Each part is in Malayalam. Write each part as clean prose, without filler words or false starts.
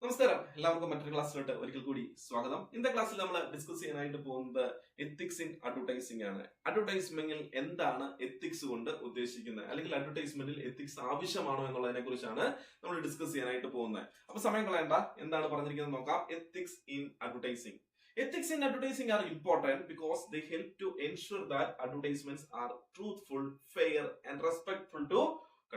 നമസ്കാരം, എല്ലാവർക്കും മറ്റൊരു ക്ലാസ്സിലോട്ട് ഒരിക്കൽ കൂടി സ്വാഗതം. ഇന്നത്തെ ക്ലാസ്സിൽ നമ്മൾ ഡിസ്കസ് ചെയ്യാനായിട്ട് പോകുന്നത് എത്തിക്സ് ഇൻ അഡ്വർടൈസിംഗ് ആണ്. അഡ്വർടൈസ്മെന്റിൽ എന്താണ് എത്തിക്സ് കൊണ്ട് ഉദ്ദേശിക്കുന്നത്, അല്ലെങ്കിൽ അഡ്വർടൈസ്മെന്റിൽ എത്തിക്സ് ആവശ്യമാണോ എന്നുള്ളതിനെ കുറിച്ചാണ് നമ്മൾ ഡിസ്കസ് ചെയ്യാനായിട്ട് പോകുന്നത്. അപ്പൊ സമയം കളയണ്ട, എന്താണ് പറഞ്ഞിരിക്കുന്നത് നോക്കാം. Ethics in advertising. Ethics in advertising are important because they help to ensure that advertisements are truthful, fair and respectful to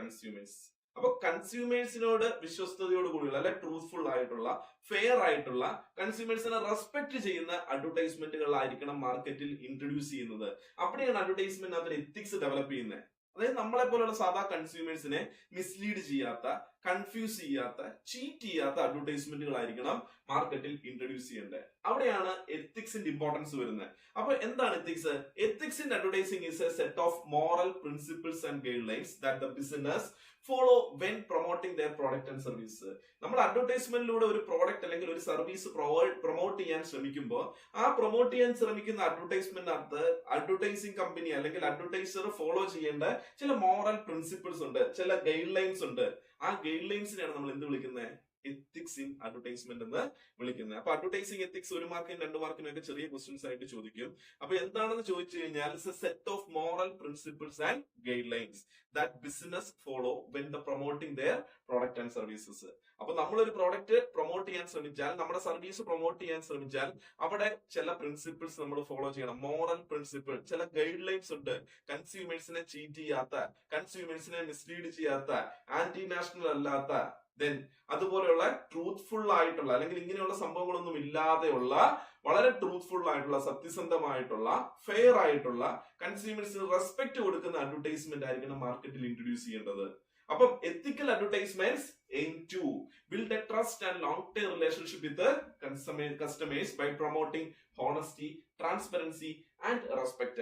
consumers. അപ്പൊ കൺസ്യൂമേഴ്സിനോട് വിശ്വസ്തയോട് കൂടിയുള്ള അല്ലെ ട്രൂത്ത്ഫുൾ ആയിട്ടുള്ള ഫെയർ ആയിട്ടുള്ള കൺസ്യൂമേഴ്സിനെ റെസ്പെക്ട് ചെയ്യുന്ന അഡ്വർടൈസ്മെന്റുകളായിരിക്കണം മാർക്കറ്റിൽ ഇൻട്രൊഡ്യൂസ് ചെയ്യുന്നത്. അവിടെയാണ് അഡ്വർടൈസ്മെന്റ് അതിന് എത്തിക്സ് ഡെവലപ്പ് ചെയ്യുന്നത്. അതായത് നമ്മളെ പോലുള്ള സാധാ കൺസ്യൂമേഴ്സിനെ മിസ്ലീഡ് ചെയ്യാത്ത, കൺഫ്യൂസ് ചെയ്യാത്ത, ചീറ്റ് ചെയ്യാത്ത അഡ്വർടൈസ്മെന്റുകളായിരിക്കണം മാർക്കറ്റിൽ ഇൻട്രൊഡ്യൂസ് ചെയ്യേണ്ടത്. അവിടെയാണ് എത്തിക്സിന്റെ ഇമ്പോർട്ടൻസ് വരുന്നത്. അപ്പൊ എന്താണ് ethics? Ethics in advertising is a set of moral principles and guidelines that the business follow when promoting their product and service. നമ്മൾ അഡ്വർടൈസ്മെന്റിലൂടെ ഒരു പ്രോഡക്റ്റ് അല്ലെങ്കിൽ ഒരു സർവീസ് പ്രൊമോട്ട് ചെയ്യാൻ ശ്രമിക്കുമ്പോൾ ആ പ്രൊമോട്ട് ചെയ്യാൻ ശ്രമിക്കുന്ന അഡ്വർടൈസ്മെന്റിനകത്ത് അഡ്വർടൈസിംഗ് കമ്പനി അല്ലെങ്കിൽ അഡ്വർടൈസർ ഫോളോ ചെയ്യേണ്ട ചില മോറൽ പ്രിൻസിപ്പിൾസ് ഉണ്ട്, ചില ഗൈഡ് ലൈൻസ് ഉണ്ട്. ആ ഗൈഡ് ലൈൻസിനെയാണ് നമ്മൾ എന്ത് വിളിക്കുന്നത്? എത്തിക്സ് ഇൻ അഡ്വർടൈസ്മെന്റ് എന്ന് വിളിക്കുന്നത്. അപ്പൊ അഡ്വർടൈസിംഗ് എത്തിക്സ് 1 മാർക്കിനും 2 മാർക്കിനും ഒക്കെ ചെറിയ ക്വസ്റ്റ്യൻസ് ആയിട്ട് ചോദിക്കും. അപ്പൊ എന്താണെന്ന് ചോദിച്ചു കഴിഞ്ഞാൽ it's a set of moral principles and guidelines that business follow when the promoting their product and services. അപ്പൊ നമ്മളൊരു പ്രോഡക്റ്റ് പ്രൊമോട്ട് ചെയ്യാൻ ശ്രമിച്ചാൽ, നമ്മുടെ സർവീസ് പ്രൊമോട്ട് ചെയ്യാൻ ശ്രമിച്ചാൽ അവിടെ ചില പ്രിൻസിപ്പിൾസ് നമ്മൾ ഫോളോ ചെയ്യണം. മോറൽ പ്രിൻസിപ്പിൾ, ചില ഗൈഡ് ലൈൻസ് ഉണ്ട്. കൺസ്യൂമേഴ്സിനെ ചീറ്റ് ചെയ്യാത്ത, കൺസ്യൂമേഴ്സിനെ മിസ്ലീഡ് ചെയ്യാത്ത, ആന്റി നാഷണൽ അല്ലാത്ത, ദെൻ അതുപോലെയുള്ള ട്രൂത്ത്ഫുൾ ആയിട്ടുള്ള അല്ലെങ്കിൽ ഇങ്ങനെയുള്ള സംഭവങ്ങളൊന്നും ഇല്ലാതെയുള്ള വളരെ ട്രൂത്ത്ഫുൾ ആയിട്ടുള്ള, സത്യസന്ധമായിട്ടുള്ള, ഫെയർ ആയിട്ടുള്ള, കൺസ്യൂമേഴ്സിന് റെസ്പെക്ട് കൊടുക്കുന്ന അഡ്വർടൈസ്മെന്റ് ആയിരിക്കണം മാർക്കറ്റിൽ ഇൻട്രൊഡ്യൂസ് ചെയ്യേണ്ടത്. അപ്പം എത്തിക്കൽ advertisements aim to build a trust and long-term relationship with the customers by promoting honesty, transparency and respect.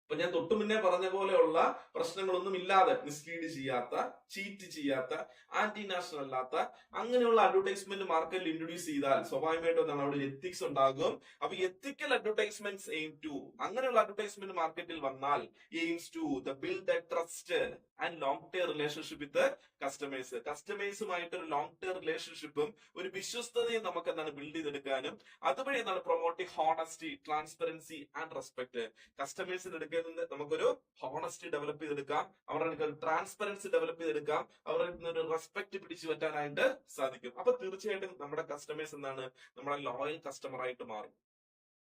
അപ്പൊ ഞാൻ തൊട്ടു മുന്നേ പറഞ്ഞ പോലെയുള്ള പ്രശ്നങ്ങളൊന്നും ഇല്ലാതെ, മിസ്ലീഡ് ചെയ്യാത്ത, ചീറ്റ് ചെയ്യാത്ത, ആന്റി നാഷണൽ അല്ലാത്ത അങ്ങനെയുള്ള അഡ്വർടൈസ്മെന്റ് മാർക്കറ്റിൽ ഇൻട്രൊഡ്യൂസ് ചെയ്താൽ സ്വാഭാവികമായിട്ടും എന്താണ് അവിടെ എത്തിക്സ് ഉണ്ടാകും. അപ്പൊ എത്തിക്കൽ അഡ്വർടൈസ്മെന്റ്സ് എയിം ടു, അങ്ങനെയുള്ള അഡ്വർടൈസ്മെന്റ് മാർക്കറ്റിൽ വന്നാൽ aims to the build a trust and long term relationship with customers. കസ്റ്റമേഴ്സുമായിട്ട് ഒരു ലോങ് ടേം റിലേഷൻഷിപ്പും ഒരു വിശ്വസ്തതയും നമുക്ക് എന്താണ് ബിൽഡ് ചെയ്തെടുക്കാനും അതുവഴി എന്താണ് promoting honesty, transparency and respect. കസ്റ്റമേഴ്സിന് എടുക്കുന്നത് നമുക്കൊരു ഹോണസ്റ്റി ഡെവലപ്പ് ചെയ്തെടുക്കാം, അവരുടെ ഒരു ട്രാൻസ്പെറൻസി ഡെവലപ്പ് ചെയ്തെടുക്കാം, അവരുടെ ഒരു റെസ്പെക്ട് പിടിച്ചു പറ്റാനായിട്ട് സാധിക്കും. അപ്പൊ തീർച്ചയായിട്ടും നമ്മുടെ കസ്റ്റമേഴ്സ് എന്താണ് നമ്മുടെ ലോയൽ കസ്റ്റമർ ആയിട്ട് മാറും,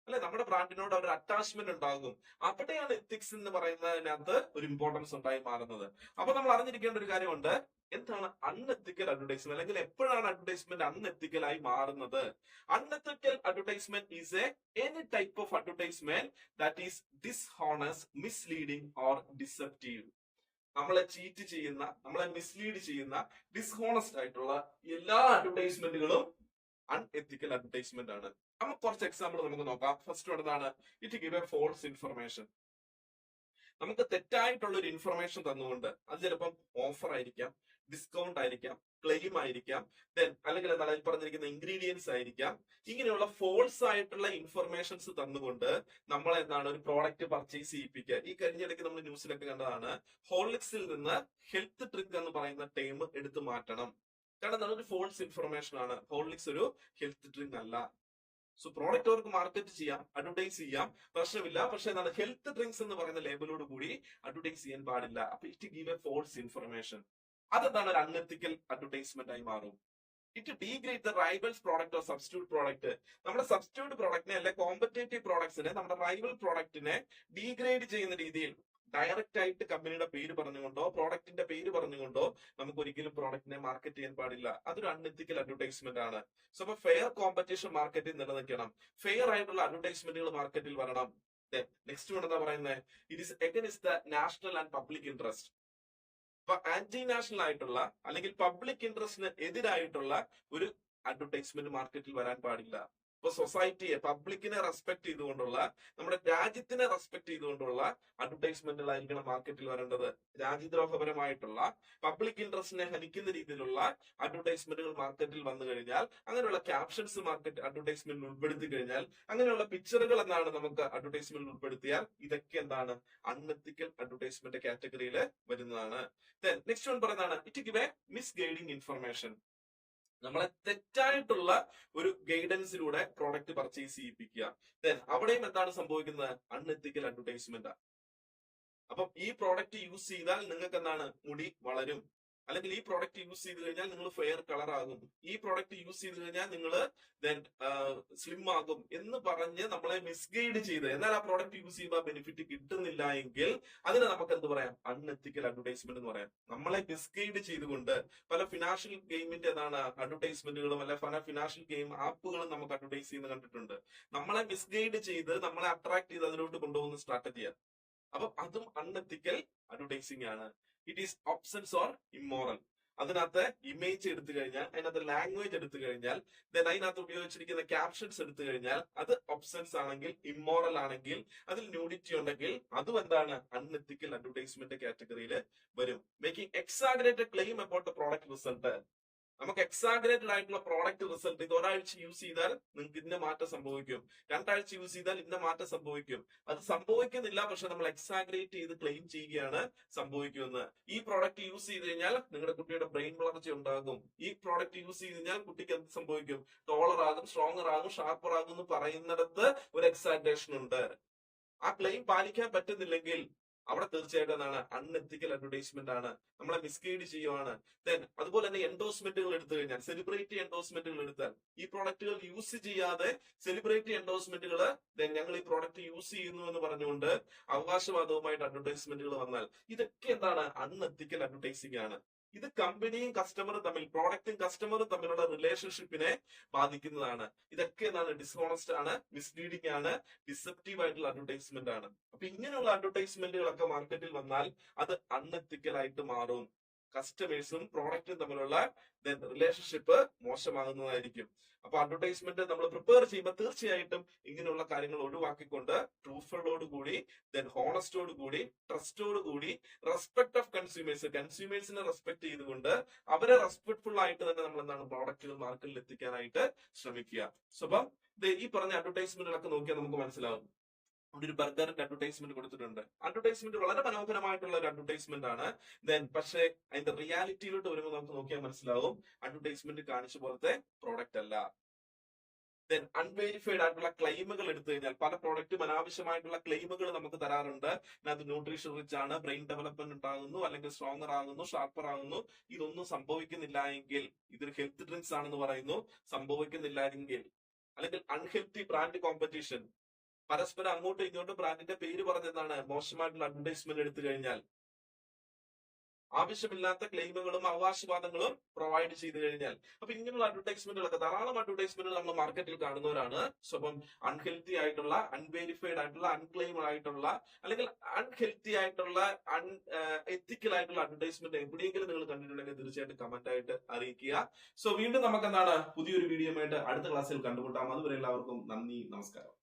അല്ലെ? നമ്മുടെ ബ്രാൻഡിനോട് ഒരു അറ്റാച്ച്മെന്റ് ഉണ്ടാകും. അവിടെയാണ് എത്തിക്സ് എന്ന് പറയുന്നതിനകത്ത് ഒരു ഇമ്പോർട്ടൻസ് ഉണ്ടായി മാറുന്നത്. അപ്പൊ നമ്മൾ അറിഞ്ഞിരിക്കേണ്ട ഒരു കാര്യമുണ്ട്, എന്താണ് അൺഎത്തിക്കൽ അഡ്വർടൈസ്മെന്റ്, അല്ലെങ്കിൽ എപ്പോഴാണ് അഡ്വർടൈസ്മെന്റ് അൺഎത്തിക്കൽ ആയി മാറുന്നത്? Unethical advertisement is any type of advertisement that is dishonest, misleading or deceptive. നമ്മളെ ചീറ്റ് ചെയ്യുന്ന, നമ്മളെ മിസ്ലീഡ് ചെയ്യുന്ന, ഡിസ്ഹോണസ്റ്റ് ആയിട്ടുള്ള എല്ലാ അഡ്വർടൈസ്മെന്റുകളും അൺഎത്തിക്കൽ അഡ്വർടൈസ്മെന്റ് ആണ്. നമുക്ക് കുറച്ച് എക്സാമ്പിൾ നമുക്ക് നോക്കാം. ഫസ്റ്റ് എന്താണ്? It give a false information. നമുക്ക് തെറ്റായിട്ടുള്ള ഒരു ഇൻഫർമേഷൻ തന്നുകൊണ്ട്, അത് ചിലപ്പം ഓഫർ ആയിരിക്കാം, ഡിസ്കൗണ്ട് ആയിരിക്കാം, ക്ലെയിം ആയിരിക്കാം, ദെൻ അല്ലെങ്കിൽ എന്താണ് പറഞ്ഞിരിക്കുന്ന ഇൻഗ്രീഡിയൻസ് ആയിരിക്കാം. ഇങ്ങനെയുള്ള ഫോൾസ് ആയിട്ടുള്ള ഇൻഫർമേഷൻസ് തന്നുകൊണ്ട് നമ്മൾ എന്താണ് ഒരു പ്രോഡക്റ്റ് പർച്ചേസ് ചെയ്യിപ്പിക്കുക. ഈ കഴിഞ്ഞിടയ്ക്ക് നമ്മൾ ന്യൂസിലൊക്കെ കണ്ടതാണ്, ഹോർലിക്സിൽ നിന്ന് ഹെൽത്ത് ഡ്രിങ്ക് എന്ന് പറയുന്ന ടേം എടുത്തു മാറ്റണം. കാരണം അതൊരു ഫോൾസ് ഇൻഫർമേഷൻ ആണ്. ഹോർലിക്സ് ഒരു ഹെൽത്ത് ഡ്രിങ്ക് അല്ല. സോ പ്രോഡക്റ്റ് അവർക്ക് മാർക്കറ്റ് ചെയ്യാം, അഡ്വർടൈസ് ചെയ്യാം, പ്രശ്നമില്ല. പക്ഷെ എന്താണ് ഹെൽത്ത് ഡ്രിങ്ക്സ് എന്ന് പറയുന്ന ലേബലോട് കൂടി അഡ്വർടൈസ് ചെയ്യാൻ പാടില്ല. അപ്പൊ it give a false information. അതെന്താണ് ഒരു അൺഎത്തിക്കൽ അഡ്വർടൈസ്മെന്റ് ആയി മാറും. It degrade the rival's product or substitute product. നമ്മുടെ സബ്സ്റ്റിറ്റ്യൂട്ട് പ്രോഡക്റ്റിനെ അല്ലെ കോമ്പറ്റേറ്റീവ് പ്രോഡക്ട്സിനെ നമ്മുടെ റൈവൽ പ്രോഡക്റ്റിനെ ഡീഗ്രേഡ് ചെയ്യുന്ന രീതിയിൽ ഡയറക്റ്റ് ആയിട്ട് കമ്പനിയുടെ പേര് പറഞ്ഞുകൊണ്ടോ പ്രോഡക്റ്റിന്റെ പേര് പറഞ്ഞുകൊണ്ടോ നമുക്ക് ഒരിക്കലും പ്രോഡക്റ്റിനെ മാർക്കറ്റ് ചെയ്യാൻ പാടില്ല. അതൊരു അൺഎത്തിക്കൽ അഡ്വർടൈസ്മെന്റ് ആണ്. സോ അപ്പൊ ഫെയർ കോമ്പറ്റീഷൻ മാർക്കറ്റിൽ നിലനിൽക്കണം, ഫെയർ ആയിട്ടുള്ള അഡ്വർടൈസ്മെന്റുകൾ മാർക്കറ്റിൽ വരണം. നെക്സ്റ്റ് വൺ എന്താ പറയുന്നത്? It is against the national and public interest. അപ്പൊ ആന്റി നാഷണൽ ആയിട്ടുള്ള അല്ലെങ്കിൽ പബ്ലിക് ഇൻട്രസ്റ്റിന് എതിരായിട്ടുള്ള ഒരു അഡ്വർടൈസ്മെന്റ് മാർക്കറ്റിൽ വരാൻ പാടില്ല. ഇപ്പൊ സൊസൈറ്റിയെ, പബ്ലിക്കിനെ റെസ്പെക്ട് ചെയ്തുകൊണ്ടുള്ള, നമ്മുടെ രാജ്യത്തിനെ റെസ്പെക്ട് ചെയ്തുകൊണ്ടുള്ള അഡ്വർടൈസ്മെന്റുകളായിരിക്കണം മാർക്കറ്റിൽ വരേണ്ടത്. രാജ്യദ്രോഹപരമായിട്ടുള്ള, പബ്ലിക് ഇൻട്രസ്റ്റിനെ ഹനിക്കുന്ന രീതിയിലുള്ള അഡ്വർടൈസ്മെന്റുകൾ മാർക്കറ്റിൽ വന്നു കഴിഞ്ഞാൽ, അങ്ങനെയുള്ള ക്യാപ്ഷൻസ് മാർക്കറ്റ് അഡ്വർടൈസ്മെന്റിൽ ഉൾപ്പെടുത്തി കഴിഞ്ഞാൽ, അങ്ങനെയുള്ള പിക്ചറുകൾ എന്താണ് നമുക്ക് അഡ്വർടൈസ്മെന്റിൽ ഉൾപ്പെടുത്തിയാൽ ഇതൊക്കെ എന്താണ് അൺഎത്തിക്കൽ അഡ്വർടൈസ്മെന്റ് കാറ്റഗറിയിൽ വരുന്നതാണ്. നെക്സ്റ്റ് വൺ പറയുന്നതാണ് ഇറ്റ് ഗിവ് എ മിസ്ഗൈഡിംഗ് ഇൻഫർമേഷൻ. നമ്മളെ തെറ്റായിട്ടുള്ള ഒരു ഗൈഡൻസിലൂടെ പ്രോഡക്റ്റ് പർച്ചേസ് ചെയ്യിപ്പിക്കുക. ദെൻ അവിടെയും എന്താണ് സംഭവിക്കുന്നത്? Unethical advertisement. അപ്പം ഈ പ്രോഡക്റ്റ് യൂസ് ചെയ്താൽ നിങ്ങൾക്ക് എന്താണ്? മുടി വളരും, അല്ലെങ്കിൽ ഈ പ്രോഡക്റ്റ് യൂസ് ചെയ്ത് കഴിഞ്ഞാൽ നിങ്ങൾ ഫെയർ കളർ ആകും, ഈ പ്രോഡക്റ്റ് യൂസ് ചെയ്ത് കഴിഞ്ഞാൽ നിങ്ങൾ ദെൻ സ്ലിം ആകും എന്ന് പറഞ്ഞ് നമ്മളെ മിസ്ഗൈഡ് ചെയ്ത്, എന്നാൽ ആ പ്രോഡക്റ്റ് യൂസ് ചെയ്യുമ്പോൾ ബെനിഫിറ്റ് കിട്ടുന്നില്ല എങ്കിൽ അതിനെ നമുക്ക് എന്ത് പറയാം? അൺഎത്തിക്കൽ അഡ്വർടൈസ്മെന്റ് എന്ന് പറയാം. നമ്മളെ മിസ്ഗൈഡ് ചെയ്തുകൊണ്ട് പല ഫിനാൻഷ്യൽ ഗെയിമിന്റെ അഡ്വർടൈസ്മെന്റുകളും അല്ലെ പല ഫിനാൻഷ്യൽ ഗെയിം ആപ്പുകളും നമുക്ക് അഡ്വർടൈസ് ചെയ്യുന്നത് കണ്ടിട്ടുണ്ട്. നമ്മളെ മിസ്ഗൈഡ് ചെയ്ത് നമ്മളെ അട്രാക്ട് ചെയ്ത് അതിലോട്ട് കൊണ്ടുപോകുന്ന സ്ട്രാറ്റജിയാണ്. അപ്പം അതും അൺഎത്തിക്കൽ അഡ്വർടൈസിംഗ് ആണ്. It is obscene or immoral. അതിനകത്ത് ഇമേജ് എടുത്തു കഴിഞ്ഞാൽ, അതിനകത്ത് ലാംഗ്വേജ് എടുത്തു കഴിഞ്ഞാൽ, ദെൻ അതിനകത്ത് ഉപയോഗിച്ചിരിക്കുന്ന ക്യാപ്ഷൻസ് എടുത്തു കഴിഞ്ഞാൽ അത് ഒബ്സൻസ് ആണെങ്കിൽ, ഇമ്മോറൽ ആണെങ്കിൽ, അതിൽ ന്യൂഡിറ്റി ഉണ്ടെങ്കിൽ അതും എന്താണ്? അൺഎത്തിക്കൽ അഡ്വർടൈസ്മെന്റ് കാറ്റഗറിയിൽ വരും. Making exaggerated claim about the product result. നമുക്ക് എക്സാഗ്രേറ്റഡ് ആയിട്ടുള്ള പ്രോഡക്റ്റ് റിസൾട്ട്, ഇത് ഒരാഴ്ച യൂസ് ചെയ്താൽ നിങ്ങൾക്ക് ഇന്ന മാറ്റം സംഭവിക്കും, രണ്ടാഴ്ച യൂസ് ചെയ്താൽ ഇന്ന മാറ്റം സംഭവിക്കും. അത് സംഭവിക്കുന്നില്ല, പക്ഷെ നമ്മൾ എക്സാഗ്രേറ്റ് ചെയ്ത് ക്ലെയിം ചെയ്യുകയാണ് സംഭവിക്കുമെന്ന്. ഈ പ്രോഡക്റ്റ് യൂസ് ചെയ്ത് കഴിഞ്ഞാൽ നിങ്ങളുടെ കുട്ടിയുടെ ബ്രെയിൻ വളർച്ച ഉണ്ടാകും, ഈ പ്രോഡക്റ്റ് യൂസ് ചെയ്ത് കഴിഞ്ഞാൽ കുട്ടിക്ക് എന്ത് സംഭവിക്കും? ടോളർ ആകും, സ്ട്രോങ്ങർ ആകും, ഷാർപ്പർ ആകും എന്ന് പറയുന്നിടത്ത് ഒരു എക്സാഗ്രേഷൻ ഉണ്ട്. ആ ക്ലെയിം പാലിക്കാൻ പറ്റുന്നില്ലെങ്കിൽ അവിടെ തീർച്ചയായിട്ടും എന്താണ്? അൺഎത്തിക്കൽ അഡ്വർടൈസ്മെന്റ് ആണ്, നമ്മളെ മിസ്ഗൈഡ് ചെയ്യുവാണ്. ദെൻ അതുപോലെ തന്നെ എൻഡോഴ്സ്മെന്റുകൾ എടുത്തു കഴിഞ്ഞാൽ, സെലിബ്രിറ്റി എൻഡോഴ്സ്മെന്റുകൾ എടുത്താൽ, ഈ പ്രോഡക്റ്റുകൾ യൂസ് ചെയ്യാതെ സെലിബ്രിറ്റി എൻഡോഴ്സ്മെന്റുകൾ, ദെൻ ഞങ്ങൾ ഈ പ്രോഡക്റ്റ് യൂസ് ചെയ്യുന്നു എന്ന് പറഞ്ഞുകൊണ്ട് അവകാശവാദവുമായിട്ട് അഡ്വർടൈസ്മെന്റുകൾ വന്നാൽ ഇതൊക്കെ എന്താണ്? അൺഎത്തിക്കൽ അഡ്വർടൈസിംഗ് ആണ്. ഇത് കമ്പനിയും കസ്റ്റമറും തമ്മിൽ, പ്രോഡക്റ്റും കസ്റ്റമറും തമ്മിലുള്ള റിലേഷൻഷിപ്പിനെ ബാധിക്കുന്നതാണ്. ഇതൊക്കെ എന്താണ്? ഡിസ്ഹോണസ്റ്റ് ആണ്, മിസ്ലീഡിംഗ് ആണ്, ഡിസെപ്റ്റീവ് ആയിട്ടുള്ള അഡ്വർടൈസ്മെന്റ് ആണ്. അപ്പൊ ഇങ്ങനെയുള്ള അഡ്വർടൈസ്മെന്റുകളൊക്കെ മാർക്കറ്റിൽ വന്നാൽ അത് അൺഎത്തിക്കൽ ആയിട്ട് മാറും. കസ്റ്റമേഴ്സും പ്രോഡക്റ്റും തമ്മിലുള്ള റിലേഷൻഷിപ്പ് മോശമാകുന്നതായിരിക്കും. അപ്പൊ അഡ്വർടൈസ്മെന്റ് നമ്മൾ പ്രിപ്പയർ ചെയ്യുമ്പോൾ തീർച്ചയായിട്ടും ഇങ്ങനെയുള്ള കാര്യങ്ങൾ ഒഴിവാക്കിക്കൊണ്ട് ട്രൂത്ത്ഫുള്ളോട് കൂടി, ദെൻ ഹോണസ്റ്റോട് കൂടി, ട്രസ്റ്റോട് കൂടി, റെസ്പെക്ട് ഓഫ് കൺസ്യൂമേഴ്സിനെ റെസ്പെക്ട് ചെയ്തുകൊണ്ട് അവരെ റെസ്പെക്ട്ഫുൾ ആയിട്ട് തന്നെ നമ്മൾ എന്താണ്? പ്രോഡക്റ്റുകൾ മാർക്കറ്റിൽ എത്തിക്കാനായിട്ട് ശ്രമിക്കുക. സോ അപ്പം ഈ പറഞ്ഞ അഡ്വർടൈസ്മെന്റുകളൊക്കെ നോക്കിയാൽ നമുക്ക് മനസ്സിലാവും. ഒരു ബർഗറിന്റെ അഡ്വർടൈസ്മെന്റ് കൊടുത്തിട്ടുണ്ട്. അഡ്വർടൈസ്മെന്റ് വളരെ മനോഹരമായിട്ടുള്ള ഒരു അഡ്വർടൈസ്മെന്റ് ആണ്. ദെൻ പക്ഷേ അതിന്റെ റിയാലിറ്റിയിലോട്ട് വരുമ്പോൾ നമുക്ക് നോക്കിയാൽ മനസ്സിലാവും അഡ്വർടൈസ്മെന്റ് കാണിച്ച പോലത്തെ പ്രോഡക്റ്റ് അല്ല. ദെൻ അൺവെരിഫൈഡ് ആയിട്ടുള്ള ക്ലെയിമുകൾ എടുത്തു കഴിഞ്ഞാൽ, പല പ്രോഡക്റ്റും അനാവശ്യമായിട്ടുള്ള ക്ലെയിമുകൾ നമുക്ക് തരാറുണ്ട്. അത് ന്യൂട്രീഷൻ റിച്ച് ആണ്, ബ്രെയിൻ ഡെവലപ്മെന്റ് ഉണ്ടാകുന്നു, അല്ലെങ്കിൽ സ്ട്രോങ്ങർ ആകുന്നു, ഷാർപ്പർ ആകുന്നു. ഇതൊന്നും സംഭവിക്കുന്നില്ല എങ്കിൽ, ഇതൊരു ഹെൽത്ത് ഡ്രിങ്ക്സ് ആണെന്ന് പറയുന്നു, സംഭവിക്കുന്നില്ല എങ്കിൽ, അല്ലെങ്കിൽ അൺഹെൽത്തി ബ്രാൻഡ് കോമ്പറ്റീഷൻ, പരസ്പരം അങ്ങോട്ടും ഇങ്ങോട്ടും ബ്രാൻഡിന്റെ പേര് പറഞ്ഞെന്നാണ് മോശമായിട്ടുള്ള അഡ്വർടൈസ്മെന്റ് എടുത്തു കഴിഞ്ഞാൽ, ആവശ്യമില്ലാത്ത ക്ലെയിമുകളും അവകാശവാദങ്ങളും പ്രൊവൈഡ് ചെയ്തു കഴിഞ്ഞാൽ, അപ്പൊ ഇങ്ങനെയുള്ള അഡ്വർടൈസ്മെന്റുകളൊക്കെ, ധാരാളം അഡ്വർടൈസ്മെന്റുകൾ നമ്മൾ മാർക്കറ്റിൽ കാണുന്നവരാണ്. സോ അപ്പം അൺഹെൽത്തി ആയിട്ടുള്ള, അൺവെരിഫൈഡ് ആയിട്ടുള്ള, അൺക്ലെയിംഡ് ആയിട്ടുള്ള, അല്ലെങ്കിൽ അൺഹെൽത്തി ആയിട്ടുള്ള, എത്തിക്കൽ ആയിട്ടുള്ള അഡ്വർടൈസ്മെന്റ് എവിടെയെങ്കിലും നിങ്ങൾ കണ്ടിട്ടുണ്ടെങ്കിൽ തീർച്ചയായിട്ടും കമന്റ് ആയിട്ട് അറിയിക്കുക. സോ വീണ്ടും നമുക്ക് എന്താണ്? പുതിയൊരു വീഡിയോ ആയിട്ട് അടുത്ത ക്ലാസ്സിൽ കണ്ടുമുട്ടാം. അതുവരെ എല്ലാവർക്കും നന്ദി, നമസ്കാരം.